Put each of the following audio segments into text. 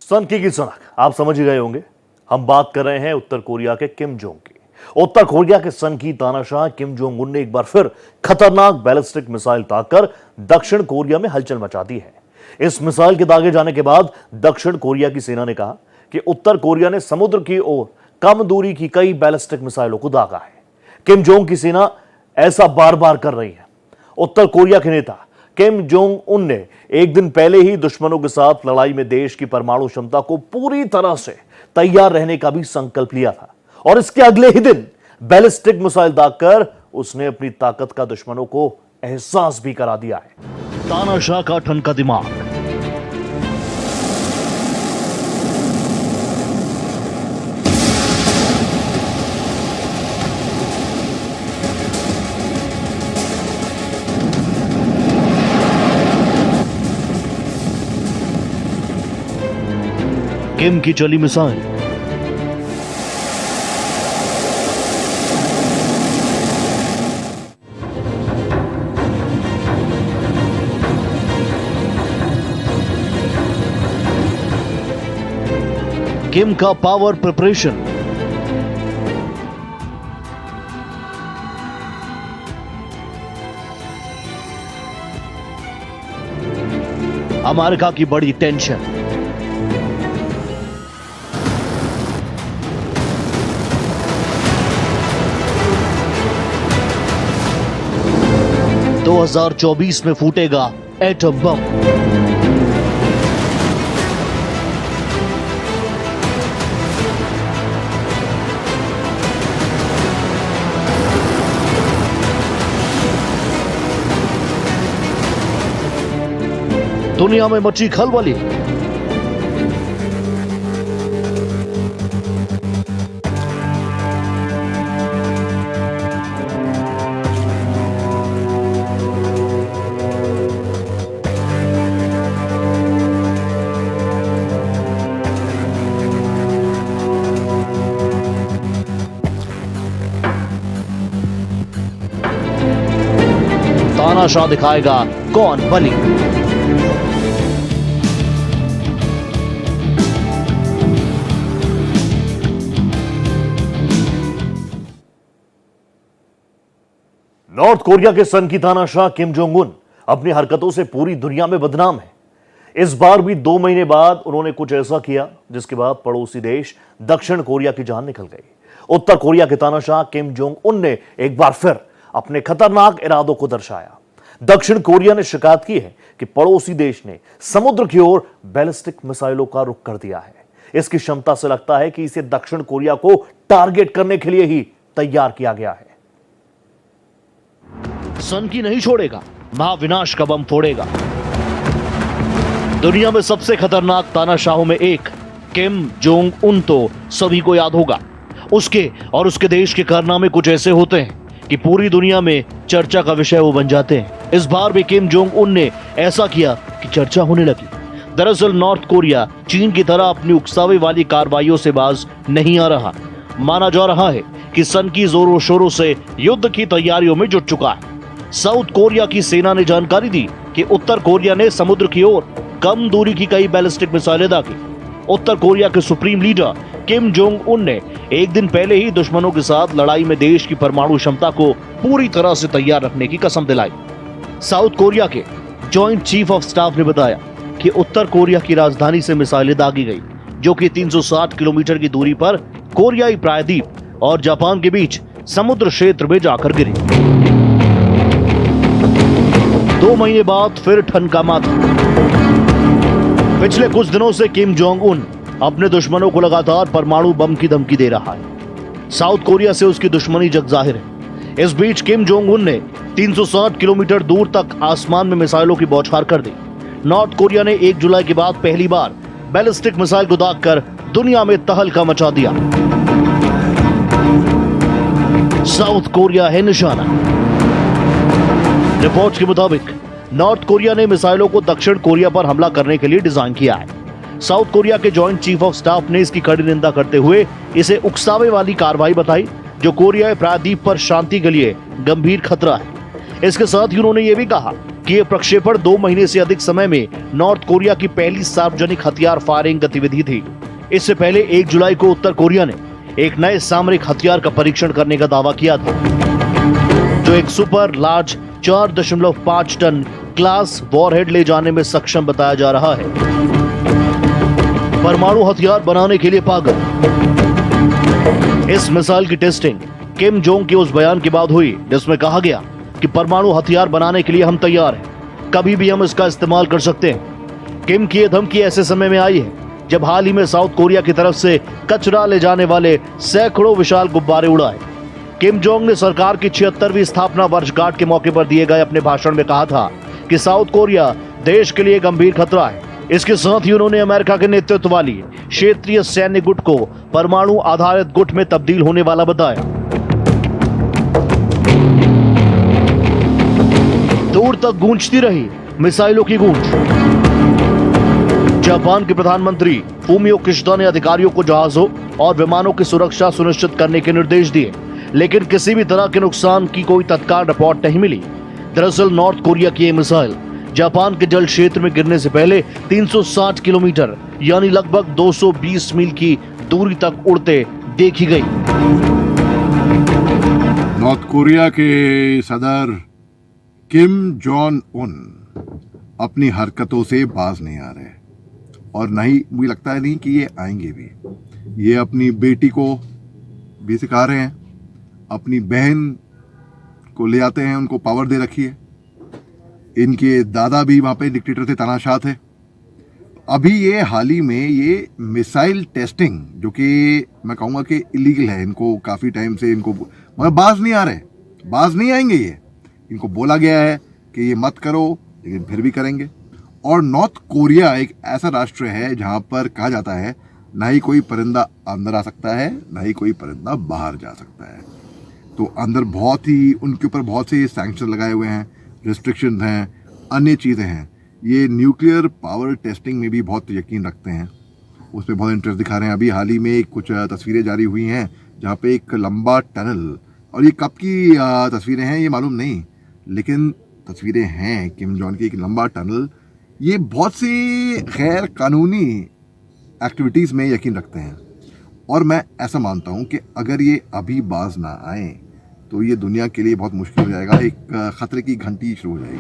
सनकी की सनक आप समझ ही गए होंगे। हम बात कर रहे हैं उत्तर कोरिया के किम जोंग की। उत्तर कोरिया के सनकी तानाशाह किम जोंग उन ने एक बार फिर खतरनाक बैलिस्टिक मिसाइल दागकर दक्षिण कोरिया में हलचल मचा दी है। इस मिसाइल के दागे जाने के बाद दक्षिण कोरिया की सेना ने कहा कि उत्तर कोरिया ने समुद्र की ओर कम दूरी की कई बैलिस्टिक मिसाइलों को दागा है। किम जोंग की सेना ऐसा बार बार कर रही है। उत्तर कोरिया के नेता किम जोंग उन ने एक दिन पहले ही दुश्मनों के साथ लड़ाई में देश की परमाणु क्षमता को पूरी तरह से तैयार रहने का भी संकल्प लिया था और इसके अगले ही दिन बैलिस्टिक मिसाइल दागकर उसने अपनी ताकत का दुश्मनों को एहसास भी करा दिया है। तानाशाह का ठनका दिमाग। किम की चली मिसाइल। किम का पावर प्रिपरेशन। अमेरिका की बड़ी टेंशन। 2024 में फूटेगा एटम बम। दुनिया में मची खलबली। तानाशाह दिखाएगा कौन बली। नॉर्थ कोरिया के सनकी तानाशाह किम जोंग उन अपनी हरकतों से पूरी दुनिया में बदनाम है। इस बार भी 2 महीने बाद उन्होंने कुछ ऐसा किया जिसके बाद पड़ोसी देश दक्षिण कोरिया की जान निकल गई। उत्तर कोरिया के तानाशाह किम जोंग उन ने एक बार फिर अपने खतरनाक इरादों को दर्शाया। दक्षिण कोरिया ने शिकायत की है कि पड़ोसी देश ने समुद्र की ओर बैलिस्टिक मिसाइलों का रुख कर दिया है। इसकी क्षमता से लगता है कि इसे दक्षिण कोरिया को टारगेट करने के लिए ही तैयार किया गया है। सनकी नहीं छोड़ेगा, महाविनाश का बम फोड़ेगा। दुनिया में सबसे खतरनाक तानाशाहों में एक किम जोंग उन तो सभी को याद होगा। उसके और उसके देश के कारनामे कुछ ऐसे होते हैं कि पूरी दुनिया में चर्चा का विषय वो बन जाते हैं। इस बार भी किम जोंग उन ने ऐसा किया कि चर्चा होने लगी। दरअसल नॉर्थ कोरिया चीन की तरह अपनी उकसावे वाली कार्रवाइयों से बाज नहीं आ रहा। माना जा रहा है कि सनकी जोरों शोरों से युद्ध की तैयारियों में जुट चुका है। साउथ कोरिया की सेना ने जानकारी दी कि उत्तर कोरिया ने समुद्र की ओर कम दूरी की कई बैलिस्टिक मिसाइलें दागी। उत्तर कोरिया के supreme leader Kim Jong Un ने एक दिन पहले ही दुश्मनों के साथ लड़ाई में देश की परमाणु क्षमता को पूरी तरह से तैयार रखने की कसम दिलाई। साउथ कोरिया के जॉइंट चीफ ऑफ स्टाफ ने बताया कि उत्तर कोरिया की राजधानी से मिसाइलें दागी गई, जो कि 360 किलोमीटर की दूरी पर कोरियाई प्रायद्वीप और जापान के बीच समुद्र क्षेत्र में जाकर गिरी। 2 महीने बाद फिर ठनका माथा। पिछले कुछ दिनों से किम जोंग उन अपने दुश्मनों को लगातार परमाणु बम की धमकी दे रहा है। साउथ कोरिया से उसकी दुश्मनी जग जाहिर है। इस बीच किम जोंग उन ने 360 किलोमीटर दूर तक आसमान में मिसाइलों की बौछार कर दी। नॉर्थ कोरिया ने 1 जुलाई के बाद पहली बार बैलिस्टिक मिसाइल को दागकर दुनिया में तहलका मचा दिया। साउथ कोरिया है निशाना। रिपोर्ट्स के मुताबिक नॉर्थ कोरिया ने मिसाइलों को दक्षिण कोरिया पर हमला करने के लिए डिजाइन किया है। साउथ कोरिया के जॉइंट चीफ ऑफ स्टाफ ने इसकी कड़ी निंदा करते हुए इसे उकसावे वाली कार्रवाई बताई, जो कोरियाई प्रायद्वीप पर शांति के लिए गंभीर खतरा है। इसके साथ ही उन्होंने ये भी कहा कि यह प्रक्षेपण 2 महीने से अधिक समय में नॉर्थ कोरिया की पहली सार्वजनिक हथियार फायरिंग गतिविधि थी। इससे पहले 1 जुलाई को उत्तर कोरिया ने एक नए सामरिक हथियार का परीक्षण करने का दावा किया था, जो एक super large 4.5 ton class warhead ले जाने में सक्षम बताया जा रहा है। परमाणु हथियार बनाने के लिए पागल। इस मिसाइल की टेस्टिंग किम जोंग के उस बयान के बाद हुई जिसमें कहा गया कि परमाणु हथियार बनाने के लिए हम तैयार हैं, कभी भी हम इसका इस्तेमाल कर सकते हैं। किम की यह धमकी ऐसे समय में आई है जब हाल ही में साउथ कोरिया की तरफ से कचरा ले जाने वाले सैकड़ों विशाल गुब्बारे उड़ाए। किम जोंग ने सरकार की 76वीं स्थापना वर्षगांठ के मौके पर दिए गए अपने भाषण में कहा था कि साउथ कोरिया देश के लिए गंभीर खतरा है। इसके साथ ही उन्होंने अमेरिका के नेतृत्व वाली क्षेत्रीय सैन्य गुट को परमाणु आधारित गुट में तब्दील होने वाला बताया। दूर तक गूंजती रही मिसाइलों की गूंज। जापान के प्रधानमंत्री फूमियो किशिदा ने अधिकारियों को जहाजों और विमानों की सुरक्षा सुनिश्चित करने के निर्देश दिए, लेकिन किसी भी तरह के नुकसान की कोई तत्काल रिपोर्ट नहीं मिली। दरअसल नॉर्थ कोरिया की यह मिसाइल जापान के जल क्षेत्र में गिरने से पहले 360 किलोमीटर यानी लगभग 220 मील की दूरी तक उड़ते देखी गई। नॉर्थ कोरिया के सदर किम जोंग उन अपनी हरकतों से बाज नहीं आ रहे और नहीं, मुझे लगता है नहीं कि ये आएंगे भी। ये अपनी बेटी को भी सिखा रहे हैं, अपनी बहन को ले आते हैं, उनको पावर दे रखी है। इनके दादा भी वहाँ पे डिक्टेटर थे, तानाशाह थे। अभी ये हाल ही में ये मिसाइल टेस्टिंग, जो कि मैं कहूँगा कि इलीगल है, इनको काफ़ी टाइम से इनको मगर बाज नहीं आ रहे, बाज नहीं आएंगे। ये इनको बोला गया है कि ये मत करो, लेकिन फिर भी करेंगे। और नॉर्थ कोरिया एक ऐसा राष्ट्र है जहाँ पर कहा जाता है ना ही कोई परिंदा अंदर आ सकता है, ना ही कोई परिंदा बाहर जा सकता है। तो अंदर बहुत ही उनके ऊपर बहुत से सैंक्शन लगाए हुए हैं, रिस्ट्रिक्शन हैं, अन्य चीज़ें हैं। ये न्यूक्लियर पावर टेस्टिंग में भी बहुत यकीन रखते हैं, उसमें बहुत इंटरेस्ट दिखा रहे हैं। अभी हाल ही में कुछ तस्वीरें जारी हुई हैं जहाँ पे एक लंबा टनल, और ये कब की तस्वीरें हैं ये मालूम नहीं, लेकिन तस्वीरें हैं किम जोंग की, एक लंबा टनल। ये बहुत सी गैर कानूनी एक्टिविटीज़ में यकीन रखते हैं और मैं ऐसा मानता हूँ कि अगर ये अभी बाज ना आए तो ये दुनिया के लिए बहुत मुश्किल हो जाएगा, एक खतरे की घंटी शुरू हो जाएगी।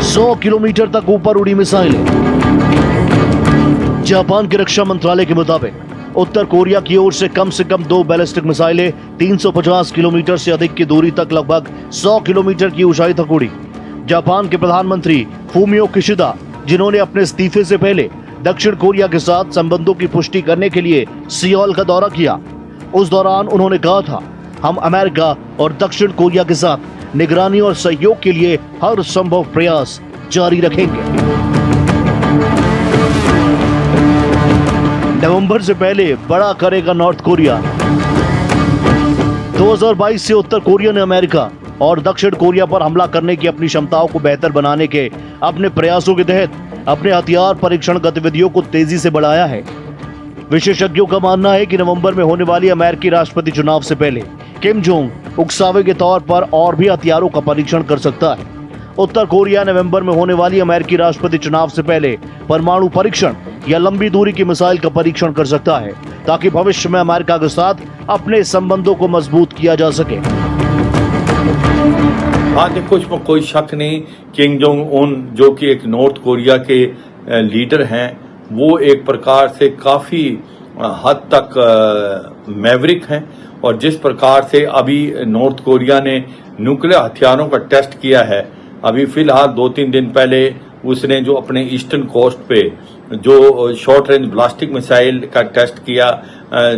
100 किलोमीटर तक ऊपर उड़ी मिसाइलें। जापान के रक्षा मंत्रालय के मुताबिक उत्तर कोरिया की ओर से कम 2 बैलिस्टिक मिसाइलें 350 किलोमीटर से अधिक की दूरी तक लगभग 100 किलोमीटर की ऊंचाई तक उड़ी। जापान के प्रधानमंत्री फूमियो किशिदा, जिन्होंने अपने इस्तीफे से पहले दक्षिण कोरिया के साथ संबंधों की पुष्टि करने के लिए सियोल का दौरा किया, उस दौरान उन्होंने कहा था, हम अमेरिका और दक्षिण कोरिया के साथ निगरानी और सहयोग के लिए हर संभव प्रयास जारी रखेंगे। नवंबर से पहले बड़ा करेगा नॉर्थ कोरिया। 2022 से उत्तर कोरिया ने अमेरिका और दक्षिण कोरिया पर हमला करने की अपनी क्षमताओं को बेहतर बनाने के अपने प्रयासों के तहत अपने हथियार परीक्षण गतिविधियों को तेजी से बढ़ाया है। विशेषज्ञों का मानना है कि नवंबर में होने वाली अमेरिकी राष्ट्रपति चुनाव से पहले किम जोंग उकसावे के तौर पर और भी हथियारों का परीक्षण कर सकता है। उत्तर कोरिया नवंबर में होने वाली अमेरिकी राष्ट्रपति चुनाव से पहले परमाणु परीक्षण या लंबी दूरी की मिसाइल का परीक्षण कर सकता है, ताकि भविष्य में अमेरिका के साथ अपने संबंधों को मजबूत किया जा सके। हाँ, देखो इसमें कोई शक नहीं, किम जोंग उन जो कि एक नॉर्थ कोरिया के लीडर हैं, वो एक प्रकार से काफ़ी हद तक मैवरिक हैं। और जिस प्रकार से अभी नॉर्थ कोरिया ने न्यूक्लियर हथियारों का टेस्ट किया है, अभी फिलहाल 2-3 दिन पहले उसने जो अपने ईस्टर्न कोस्ट पे जो शॉर्ट रेंज ब्लास्टिक मिसाइल का टेस्ट किया,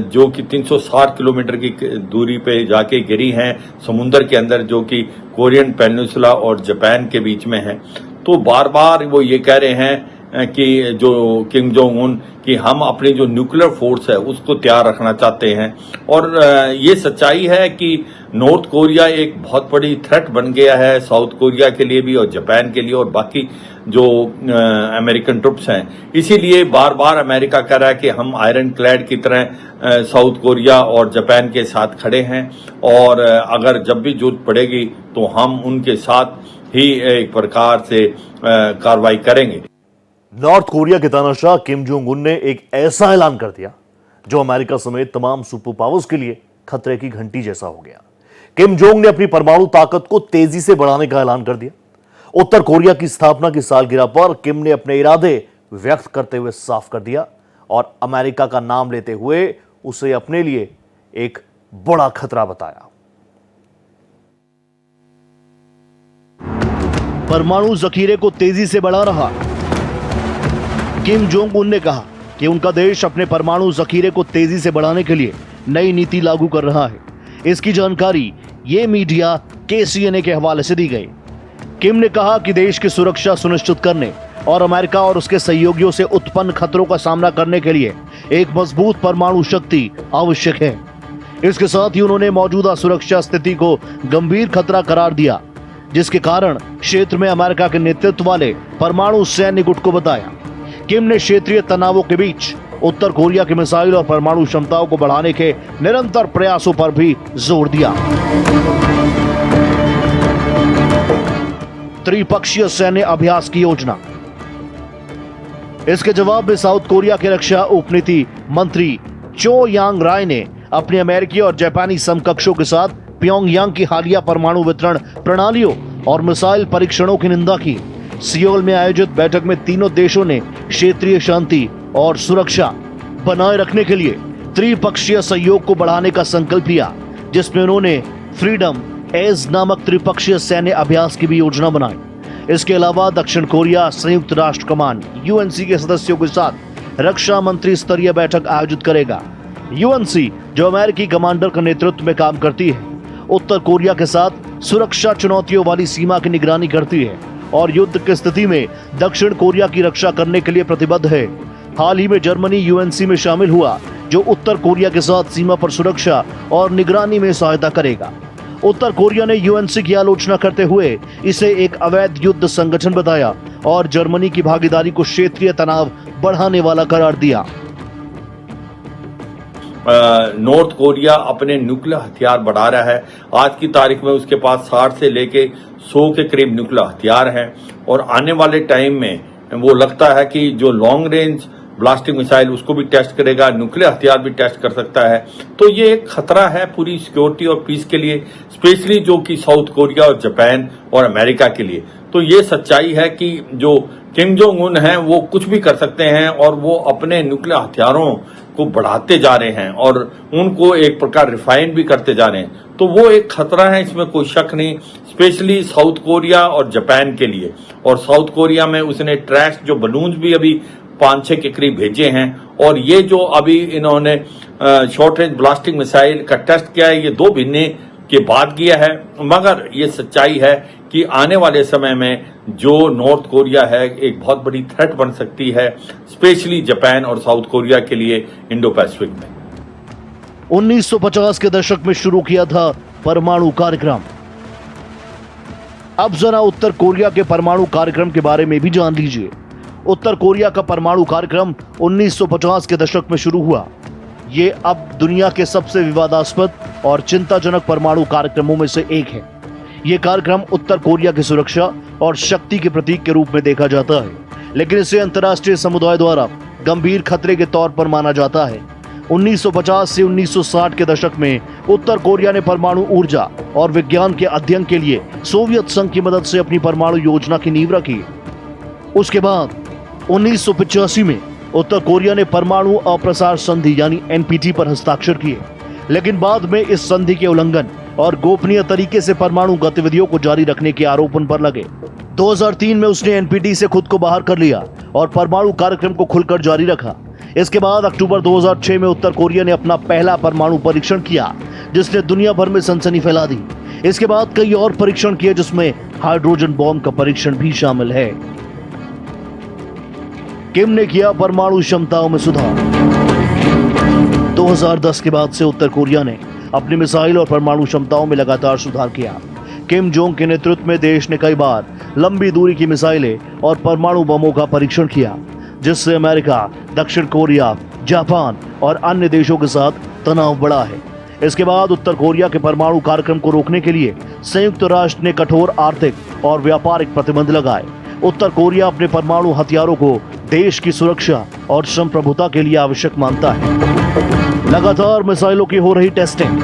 जो कि 360 किलोमीटर की दूरी पे जाके गिरी हैं समुंदर के अंदर, जो कि कोरियन पेनिनसुला और जापान के बीच में है। तो बार बार वो ये कह रहे हैं कि जो किम जोंग उन कि हम अपनी जो न्यूक्लियर फोर्स है उसको तैयार रखना चाहते हैं। और ये सच्चाई है कि नॉर्थ कोरिया एक बहुत बड़ी थ्रेट बन गया है साउथ कोरिया के लिए भी और जापान के लिए और बाकी जो अमेरिकन ट्रुप्स हैं। इसीलिए बार बार अमेरिका कह रहा है कि हम आयरन क्लैड की तरह साउथ कोरिया और जापान के साथ खड़े हैं और अगर जब भी जरूरत पड़ेगी तो हम उनके साथ ही एक प्रकार से कार्रवाई करेंगे। नॉर्थ कोरिया के तानाशाह किम जोंग उन ने एक ऐसा ऐलान कर दिया जो अमेरिका समेत तमाम सुपर पावर्स के लिए खतरे की घंटी जैसा हो गया। किम जोंग ने अपनी परमाणु ताकत को तेजी से बढ़ाने का ऐलान कर दिया। उत्तर कोरिया की स्थापना की सालगिरह पर किम ने अपने इरादे व्यक्त करते हुए साफ कर दिया और अमेरिका का नाम लेते हुए उसे अपने लिए एक बड़ा खतरा बताया। परमाणु जखीरे को तेजी से बढ़ा रहा। किम जोंग उन ने कहा कि उनका देश अपने परमाणु जखीरे को तेजी से बढ़ाने के लिए नई नीति लागू कर रहा है। इसकी जानकारी ये मीडिया KCNA के हवाले से दी गई। किम ने कहा कि देश की सुरक्षा सुनिश्चित करने और अमेरिका और उसके सहयोगियों से उत्पन्न खतरों का सामना करने के लिए एक मजबूत परमाणु शक्ति आवश्यक है। इसके साथ ही उन्होंने मौजूदा सुरक्षा स्थिति को गंभीर खतरा करार दिया, जिसके कारण क्षेत्र में अमेरिका के नेतृत्व वाले परमाणु सैन्य गुट को बताया। किम ने क्षेत्रीय तनावों के बीच उत्तर कोरिया के मिसाइल और परमाणु क्षमताओं को बढ़ाने के निरंतर प्रयासों पर भी जोर दिया। त्रिपक्षीय सैन्य अभ्यास की योजना। इसके जवाब में साउथ कोरिया के रक्षा उपनीति मंत्री चो यांग राय ने अपने अमेरिकी और जापानी समकक्षों के साथ प्योंगयांग की हालिया परमाणु वितरण प्रणालियों और मिसाइल परीक्षणों की निंदा की। सियोल में आयोजित बैठक में तीनों देशों ने क्षेत्रीय शांति और सुरक्षा बनाए रखने के लिए त्रिपक्षीय सहयोग को बढ़ाने का संकल्प लिया, जिसमें उन्होंने फ्रीडम एज नामक त्रिपक्षीय सैन्य अभ्यास की भी योजना बनाई। इसके अलावा दक्षिण कोरिया संयुक्त राष्ट्र कमान UNC के सदस्यों के साथ रक्षा मंत्री स्तरीय बैठक आयोजित करेगा। UNC जो अमेरिकी कमांडर का नेतृत्व में काम करती है, उत्तर कोरिया के साथ सुरक्षा चुनौतियों वाली सीमा की निगरानी करती है और युद्ध की स्थिति में दक्षिण कोरिया की रक्षा करने के लिए प्रतिबद्ध है। हाल ही में जर्मनी UNC में शामिल हुआ, जो उत्तर कोरिया के साथ सीमा पर सुरक्षा और निगरानी में सहायता करेगा। उत्तर कोरिया ने UNC की आलोचना करते हुए इसे एक अवैध युद्ध संगठन बताया और जर्मनी की भागीदारी को क्षेत्रीय तनाव बढ़ाने वाला करार दिया। नॉर्थ कोरिया अपने न्यूक्लियर हथियार बढ़ा रहा है। आज की तारीख में उसके पास 60 से लेके 100 के करीब न्यूक्लियर हथियार हैं और आने वाले टाइम में वो लगता है कि जो लॉन्ग रेंज ब्लास्टिंग मिसाइल उसको भी टेस्ट करेगा, न्यूक्लियर हथियार भी टेस्ट कर सकता है। तो ये एक खतरा है पूरी सिक्योरिटी और पीस के लिए, स्पेशली जो कि साउथ कोरिया और जापान और अमेरिका के लिए। तो ये सच्चाई है कि जो किम जोंग उन हैं वो कुछ भी कर सकते हैं और वो अपने न्यूक्लियर हथियारों को बढ़ाते जा रहे हैं और उनको एक प्रकार रिफाइन भी करते जा रहे हैं। तो वो एक खतरा है, इसमें कोई शक नहीं, स्पेशली साउथ कोरिया और जापान के लिए। और साउथ कोरिया में उसने ट्रैश जो बलून्स भी अभी 5-6 के करीब भेजे हैं और ये जो अभी इन्होंने शॉर्ट रेंज ब्लास्टिंग मिसाइल का टेस्ट किया है, ये 2 महीने के बाद किया है। मगर ये सच्चाई है कि आने वाले समय में जो नॉर्थ कोरिया है एक बहुत बड़ी थ्रेट बन सकती है, स्पेशली जापान और साउथ कोरिया के लिए इंडो पैसिफिक में। 1950 के दशक में शुरू किया था परमाणु कार्यक्रम। अब जरा उत्तर कोरिया के परमाणु कार्यक्रम के बारे में भी जान लीजिए। उत्तर कोरिया का परमाणु कार्यक्रम 1950 के दशक में शुरू हुआ। ये अब दुनिया के सबसे विवादास्पद और चिंताजनक परमाणु कार्यक्रमों में से एक है। ये कार्यक्रम उत्तर कोरिया की सुरक्षा और शक्ति के प्रतीक के रूप में देखा जाता है, लेकिन इसे अंतर्राष्ट्रीय समुदाय द्वारा गंभीर खतरे के तौर पर माना जाता है। 1950 से 1960 के दशक में उत्तर कोरिया ने परमाणु ऊर्जा और विज्ञान के अध्ययन के लिए सोवियत संघ की मदद से अपनी परमाणु योजना की नींव रखी। उसके बाद 1985 में उत्तर कोरिया ने परमाणु अप्रसार संधि यानी NPT पर हस्ताक्षर किए, लेकिन बाद में इस संधि के उल्लंघन और गोपनीय तरीके से परमाणु गतिविधियों को जारी रखने के आरोप उन पर लगे। 2003 में उसने NPT से खुद को बाहर कर लिया और परमाणु कार्यक्रम को खुलकर जारी रखा। इसके बाद अक्टूबर 2006 में उत्तर कोरिया ने अपना पहला परमाणु परीक्षण किया, जिसने दुनिया भर में सनसनी फैला दी। इसके बाद कई और परीक्षण किए, जिसमें हाइड्रोजन बॉम्ब का परीक्षण भी शामिल है। किम ने किया परमाणु क्षमताओं में सुधार। 2010 के बाद से उत्तर कोरिया ने अपनी मिसाइल और परमाणु क्षमताओं में लगातार सुधार किया। किम जोंग के नेतृत्व में देश ने कई बार लंबी दूरी की मिसाइलें और परमाणु बमों का परीक्षण किया, जिससे अमेरिका, दक्षिण कोरिया, जापान और अन्य देशों के साथ तनाव बढ़ा है। इसके बाद उत्तर कोरिया के परमाणु कार्यक्रम को रोकने के लिए संयुक्त राष्ट्र ने कठोर आर्थिक और व्यापारिक प्रतिबंध लगाए। उत्तर कोरिया अपने परमाणु हथियारों को देश की सुरक्षा और संप्रभुता के लिए आवश्यक मानता है। लगातार मिसाइलों की हो रही टेस्टिंग।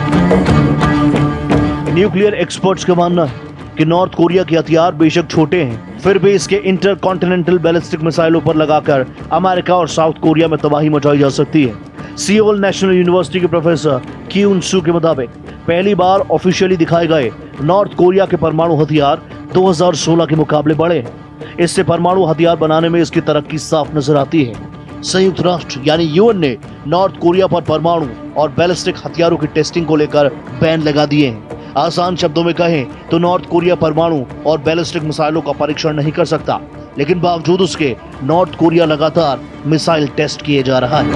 न्यूक्लियर एक्सपर्ट्स का मानना है कि नॉर्थ कोरिया के हथियार बेशक छोटे हैं, फिर भी इसके इंटरकॉन्टिनेंटल बैलिस्टिक मिसाइलों पर लगाकर अमेरिका और साउथ कोरिया में तबाही मचाई जा सकती है। सियोल नेशनल यूनिवर्सिटी के प्रोफेसर क्यून सू के मुताबिक पहली बार ऑफिशियली दिखाए गए नॉर्थ कोरिया के परमाणु हथियार 2016 के मुकाबले बड़े हैं। इससे परमाणु हथियार बनाने में इसकी तरक्की साफ नजर आती है। संयुक्त राष्ट्र यानी यूएन ने नॉर्थ कोरिया पर परमाणु और बैलिस्टिक हथियारों की टेस्टिंग को लेकर बैन लगा दिए हैं। आसान शब्दों में कहें तो नॉर्थ कोरिया परमाणु और बैलिस्टिक मिसाइलों का परीक्षण नहीं कर सकता, लेकिन बावजूद उसके नॉर्थ कोरिया लगातार मिसाइल टेस्ट किए जा रहा है।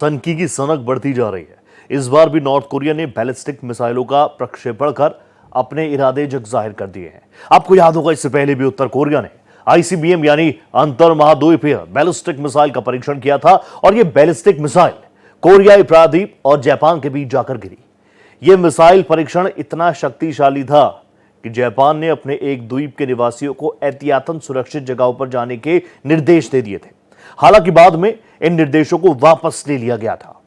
तनकी की सनक बढ़ती जा रही है। इस बार भी नॉर्थ कोरिया ने बैलिस्टिक मिसाइलों का प्रक्षेपण कर अपने इरादे जग जाहिर कर दिए हैं। आपको याद होगा, इससे पहले भी उत्तर कोरिया ने आईसीबीएम यानी अंतर महाद्वीपीय बैलिस्टिक मिसाइल का परीक्षण किया था और यह बैलिस्टिक मिसाइल कोरियाई प्रायद्वीप और जापान के बीच जाकर गिरी। यह मिसाइल परीक्षण इतना शक्तिशाली था कि जापान ने अपने एक द्वीप के निवासियों को एहतियातन सुरक्षित जगहों पर जाने के निर्देश दे दिए थे। हालांकि बाद में इन निर्देशों को वापस ले लिया गया था।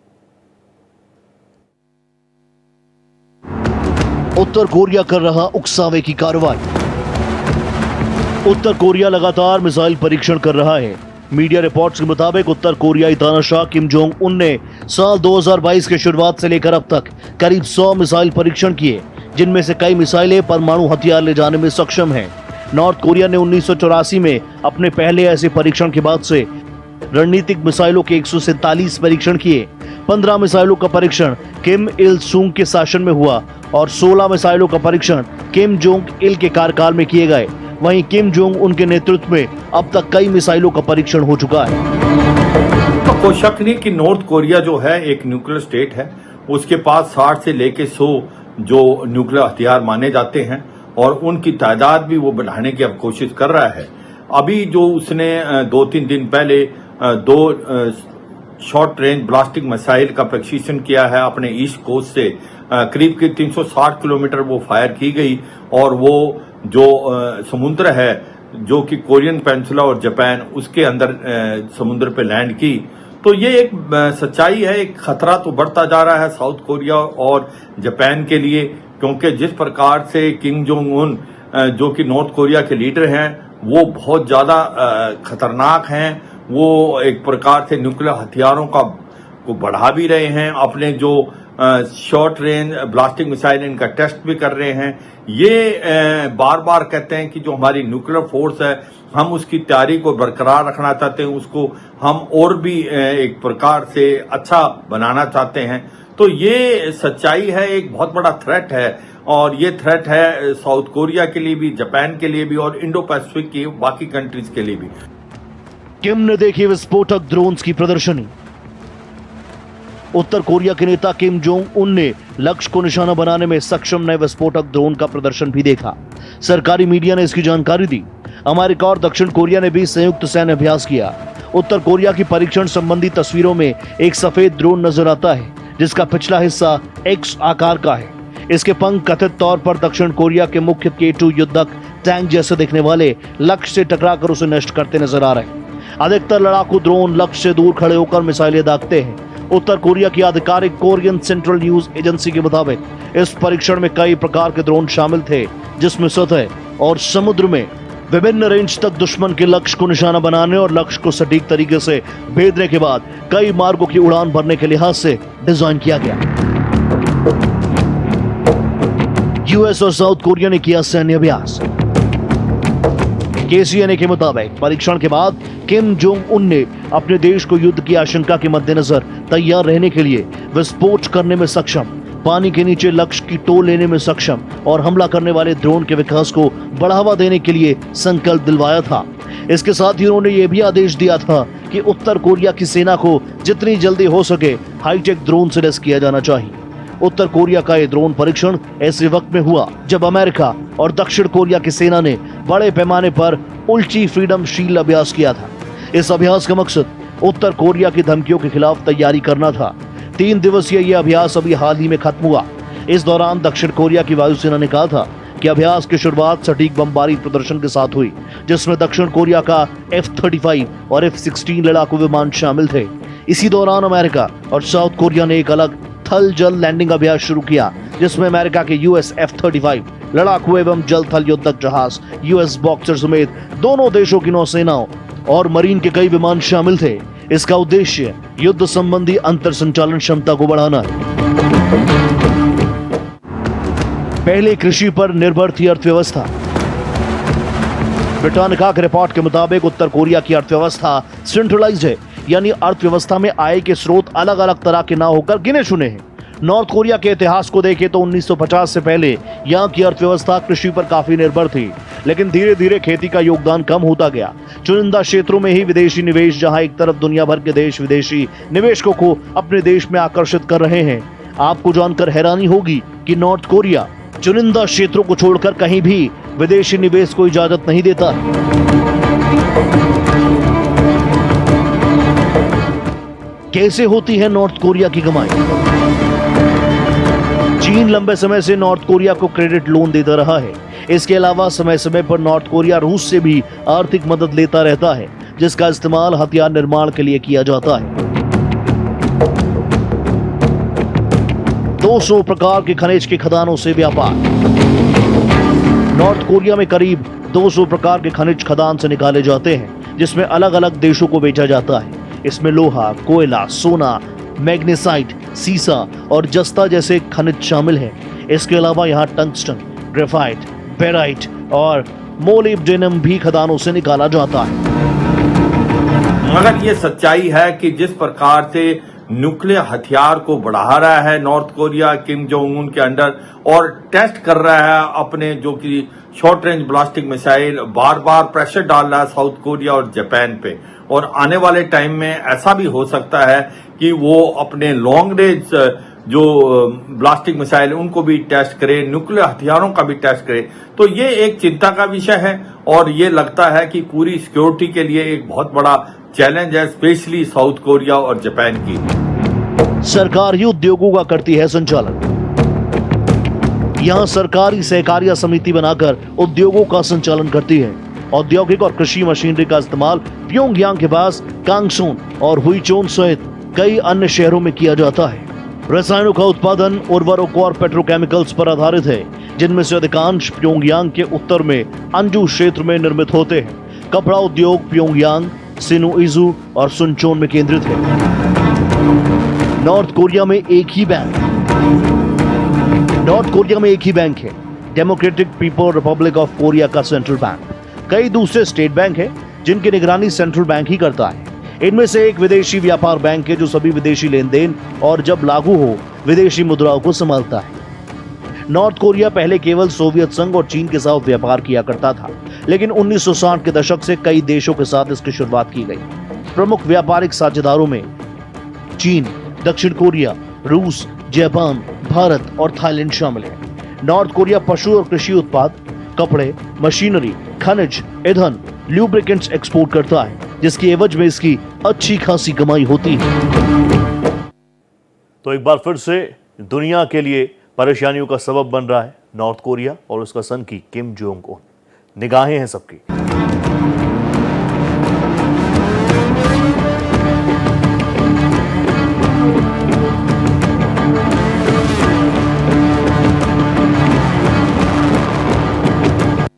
उत्तर कोरिया कर रहा उकसावे की कार्रवाई। उत्तर कोरिया लगातार मिसाइल परीक्षण कर रहा है। मीडिया रिपोर्ट्स के मुताबिक उत्तर कोरियाई तानाशाह किम जोंग उन ने साल 2022 की शुरुआत से लेकर अब तक करीब 100 मिसाइल परीक्षण किए, जिनमें से कई मिसाइलें परमाणु हथियार ले जाने में सक्षम हैं। नॉर्थ कोरिया ने 1984 में अपने पहले ऐसे परीक्षण के बाद से रणनीतिक मिसाइलों के 147 परीक्षण किए। 15 मिसाइलों का परीक्षण किम इल सुंग के शासन में हुआ और 16 मिसाइलों का परीक्षण किम जोंग इल के कार्यकाल में किए गए। वहीं किम जोंग उनके नेतृत्व में अब तक कई मिसाइलों का परीक्षण हो चुका है। तो कोई शक नहीं कि नॉर्थ कोरिया जो है एक न्यूक्लियर स्टेट है। उसके पास 60 से लेके 100 जो न्यूक्लियर हथियार माने जाते हैं और उनकी तादाद भी वो बढ़ाने की अब कोशिश कर रहा है। अभी जो उसने 2-3 दिन पहले 2 शॉर्ट रेंज ब्लास्टिक मिसाइल का प्रशिक्षण किया है अपने ईस्ट कोस्ट से, करीब 360 किलोमीटर वो फायर की गई और वो जो समुद्र है जो कि कोरियन पेनिनसुला और जापान उसके अंदर समुद्र पे लैंड की। तो ये एक सच्चाई है। एक खतरा तो बढ़ता जा रहा है साउथ कोरिया और जापान के लिए, क्योंकि जिस प्रकार से किम जोंग उन जो कि नॉर्थ कोरिया के लीडर हैं वो बहुत ज्यादा खतरनाक हैं। वो एक प्रकार से न्यूक्लियर हथियारों को बढ़ा भी रहे हैं, अपने जो शॉर्ट रेंज ब्लास्टिक मिसाइल इनका टेस्ट भी कर रहे हैं। ये बार बार कहते हैं कि जो हमारी न्यूक्लियर फोर्स है हम उसकी तैयारी को बरकरार रखना चाहते हैं, उसको हम और भी एक प्रकार से अच्छा बनाना चाहते हैं। तो ये सच्चाई है, एक बहुत बड़ा थ्रेट है और ये थ्रेट है साउथ कोरिया के लिए भी, जापान के लिए भी और इंडो पैसिफिक की बाकी कंट्रीज के लिए भी। किम ने देखी विस्फोटक ड्रोन्स की प्रदर्शनी। उत्तर कोरिया के नेता किम जोंग उन ने लक्ष्य को निशाना बनाने में सक्षम नए विस्फोटक ड्रोन का प्रदर्शन भी देखा। सरकारी मीडिया ने इसकी जानकारी दी। अमेरिका और दक्षिण कोरिया ने भी संयुक्त सैन्य अभ्यास किया। उत्तर कोरिया की परीक्षण संबंधी तस्वीरों में एक सफेद ड्रोन नजर आता है जिसका पिछला हिस्सा एक्स आकार का है। इसके पंख कथित तौर पर दक्षिण कोरिया के मुख्य K2 युद्धक टैंक जैसे दिखने वाले लक्ष्य से टकराकर उसे नष्ट करते नजर आ रहे हैं। अधिकतर लड़ाकू ड्रोन लक्ष्य से दूर खड़े होकर मिसाइलें दागते हैं। उत्तर कोरिया की आधिकारिक कोरियन सेंट्रल न्यूज एजेंसी के मुताबिक इस परीक्षण में कई प्रकार के ड्रोन शामिल थे, जिसमें सतह और समुद्र में विभिन्न रेंज तक दुश्मन के लक्ष्य को निशाना बनाने और लक्ष्य को सटीक तरीके से भेदने के बाद कई मार्गों की उड़ान भरने के लिहाज से डिजाइन किया गया। यूएस और साउथ कोरिया ने किया सैन्य अभ्यास। KCNA के मुताबिक परीक्षण के बाद किम जोंग उन ने अपने देश को युद्ध की आशंका के मद्देनजर तैयार रहने के लिए विस्फोट करने में सक्षम, पानी के नीचे लक्ष्य की टो लेने में सक्षम और हमला करने वाले ड्रोन के विकास को बढ़ावा देने के लिए संकल्प दिलवाया था। इसके साथ ही उन्होंने यह भी आदेश दिया था कि उत्तर कोरिया की सेना को जितनी जल्दी हो सके हाईटेक ड्रोन से लैस किया जाना चाहिए। उत्तर कोरिया का यह ड्रोन परीक्षण ऐसे वक्त में हुआ जब अमेरिका और दक्षिण कोरिया की सेना ने बड़े पैमाने पर उल्टी फ्रीडम शील्ड अभ्यास किया था। इस अभ्यास का मकसद उत्तर कोरिया की धमकियों के खिलाफ तैयारी करना था। 3 दिवसीय यह अभ्यास अभी हाल ही में खत्म हुआ। इस दौरान दक्षिण कोरिया की वायुसेना ने कहा था कि अभ्यास की शुरुआत सटीक बमबारी प्रदर्शन के साथ हुई, जिसमें दक्षिण कोरिया का F-35 और F-16 लड़ाकू विमान शामिल थे। इसी दौरान अमेरिका और साउथ कोरिया ने एक अलग थल जल लैंडिंग अभ्यास शुरू किया, जिसमें अमेरिका के US F-35 लड़ाकू एवं जल थल युद्धक जहाज US बॉक्सर समेत दोनों देशों की नौसेनाओं और मरीन के कई विमान शामिल थे। इसका उद्देश्य युद्ध संबंधी अंतर संचालन क्षमता को बढ़ाना है। पहले कृषि पर निर्भर थी अर्थव्यवस्था। ब्रिटानिका के रिपोर्ट के मुताबिक उत्तर कोरिया की अर्थव्यवस्था सेंट्रलाइज्ड है, यानी अर्थव्यवस्था में आय के स्रोत अलग अलग तरह के ना होकर गिने चुने हैं। नॉर्थ कोरिया के इतिहास को देखें तो 1950 से पहले यहाँ की अर्थव्यवस्था कृषि पर काफी निर्भर थी, लेकिन धीरे धीरे खेती का योगदान कम होता गया। चुनिंदा क्षेत्रों में ही विदेशी निवेश, जहां एक तरफ दुनिया भर के देश विदेशी निवेशकों को अपने देश में आकर्षित कर रहे हैं। आपको जानकर हैरानी होगी कि नॉर्थ कोरिया चुनिंदा क्षेत्रों को छोड़कर कहीं भी विदेशी निवेश को इजाजत नहीं देता। कैसे होती है नॉर्थ कोरिया की कमाई? चीन लंबे समय से नॉर्थ कोरिया को क्रेडिट लोन देता रहा है। इसके अलावा समय समय पर नॉर्थ कोरिया रूस से भी आर्थिक मदद लेता रहता है, जिसका इस्तेमाल हथियार निर्माण के लिए किया जाता है। 200 प्रकार के खनिज के खदानों से व्यापार। नॉर्थ कोरिया में करीब 200 प्रकार के खनिज खदान से निकाले जाते हैं, जिसमें अलग अलग देशों को बेचा जाता है। इसमें लोहा, कोयला, सोना, मैग्नेसाइट, सीसा और जस्ता जैसे खनिज शामिल हैं। इसके अलावा यहाँ टंगस्टन, ग्रेफाइट, बेराइट और मोलिब्डेनम भी खदानों से निकाला जाता है। मगर ये सच्चाई है कि जिस प्रकार से न्यूक्लियर हथियार को बढ़ा रहा है north Korea Kim Jong Un के अंडर, और टेस्ट कर रहा है अपने जो कि शॉर्ट रेंज ब्लास्टिक मिसाइल, बार बार प्रेशर डाल रहा है साउथ कोरिया और जापान पे, और आने वाले टाइम में ऐसा भी हो सकता है कि वो अपने लॉन्ग रेंज जो ब्लास्टिक मिसाइल उनको भी टेस्ट करे, न्यूक्लियर हथियारों का भी टेस्ट करे। तो ये एक चिंता का विषय है, और ये लगता है कि पूरी सिक्योरिटी के लिए एक बहुत बड़ा चैलेंज है, स्पेशली साउथ कोरिया और जापान की। सरकार ही उद्योगों का करती है संचालन। यहाँ सरकारी सहकारिता समिति बनाकर उद्योगों का संचालन करती है। औद्योगिक और कृषि मशीनरी का इस्तेमाल प्योंगयांग के पास कांगसोन और हुईचोन सहित कई अन्य शहरों में किया जाता है। रसायनों का उत्पादन उर्वरकों और पेट्रोकेमिकल्स पर आधारित है, जिनमें से अधिकांश प्योंगयांग के उत्तर में अंजू क्षेत्र में निर्मित होते हैं। कपड़ा उद्योग प्योंगयांग, सिनुइजू और सुनचोन में केंद्रित है। नॉर्थ कोरिया में एक ही बैंक है, democratic people Republic of Korea का सेंट्रल बैंक। कई दूसरे स्टेट बैंक हैं जिनकी निगरानी सेंट्रल बैंक ही करता है। इनमें से एक विदेशी व्यापार बैंक है, जो सभी विदेशी लेन देन और जब लागू हो विदेशी मुद्राओं को संभालता है। नॉर्थ कोरिया पहले केवल सोवियत संघ और चीन के साथ व्यापार किया करता था, लेकिन 1960 के दशक से कई देशों के साथ इसकी शुरुआत की गई। प्रमुख व्यापारिक साझेदारों में चीन, दक्षिण कोरिया, रूस, जापान, भारत और थाईलैंड शामिल है। नॉर्थ कोरिया पशु और कृषि उत्पाद, कपड़े, मशीनरी, खनिज, ईंधन, ल्यूब्रिकेंट्स एक्सपोर्ट करता है, जिसकी एवज में इसकी अच्छी खासी कमाई होती है। तो एक बार फिर से दुनिया के लिए परेशानियों का सबब बन रहा है नॉर्थ कोरिया और उसका सन की किम जोंग उन। निगाहें हैं सबकी